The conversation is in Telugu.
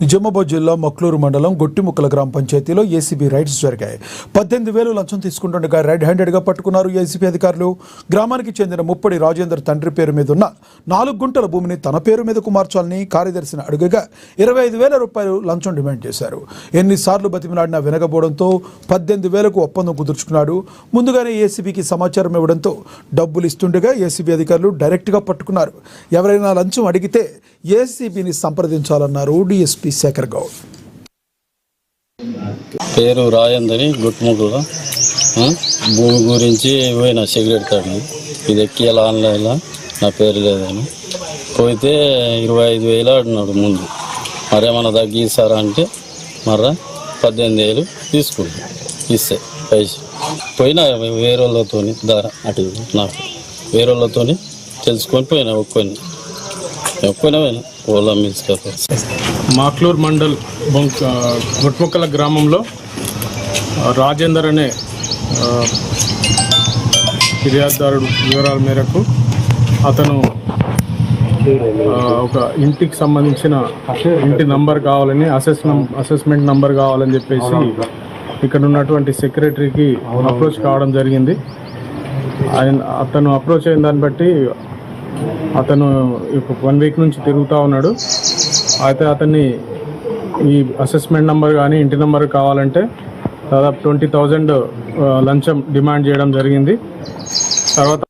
నిజామాబాద్ జిల్లా మక్లూరు మండలం గొట్టిముక్కల గ్రామ పంచాయతీలో ఏసీబీ రైడ్స్ జరిగాయి. 18,000 లంచం తీసుకుంటుండగా రెడ్ హ్యాండెడ్గా పట్టుకున్నారు ఏసీబీ అధికారులు. గ్రామానికి చెందిన ముప్పడి రాజేందర్ తండ్రి పేరు మీద ఉన్న 4 గుంటల భూమిని తన పేరు మీదకు మార్చాలని కార్యదర్శిని అడుగగా 25,000 రూపాయలు లంచం డిమాండ్ చేశారు. ఎన్నిసార్లు బతిమిలాడినా వినకపోవడంతో 18,000కు ఒప్పందం కుదుర్చుకున్నాడు. ముందుగానే ఏసీబీకి సమాచారం ఇవ్వడంతో డబ్బులు ఇస్తుండగా ఏసీబీ అధికారులు డైరెక్ట్గా పట్టుకున్నారు. ఎవరైనా లంచం అడిగితే ఏసీబీని సంప్రదించాలన్నారు డీఎస్పీ శేఖర్ గౌడ్. పేరు రాయందని గుట్టుముక్కల భూమి గురించి పోయిన సెక్యూరిటీ కార్డు ఇది ఎక్కియాలి ఆన్లైన్లో నా పేరు లేదని పోయితే 25,000 అడినాడు ముందు. మరేమన్నా తగ్గిస్తారా అంటే మర్రా 18,000 తీసుకుంది ఇస్తే పైసలు పోయినా వేరే వాళ్ళతో అటు నాకు వేరే వాళ్ళతో తెలుసుకొని పోయినా ఒక్కొయినా ఓలా మిల్స్కి. మాక్లూర్ మండల్ గుట్ముక్కల గ్రామంలో రాజేందర్ అనే ఫిర్యాదుదారుడు వివరాల మేరకు అతను ఒక ఇంటికి సంబంధించిన ఇంటి నంబర్ కావాలని అసెస్మెంట్ నంబర్ కావాలని చెప్పేసి ఇక్కడ ఉన్నటువంటి సెక్రటరీకి అప్రోచ్ కావడం జరిగింది. అతను అప్రోచ్ అయిన దాన్ని బట్టి అతను 1 వీక్ నుంచి తిరుగుతూ ఉన్నాడు. అయితే అతన్ని ఈ అసెస్మెంట్ నెంబర్ కానీ ఇంటి నెంబర్ కావాలంటే దాదాపు 20,000 లంచం డిమాండ్ చేయడం జరిగింది. తర్వాత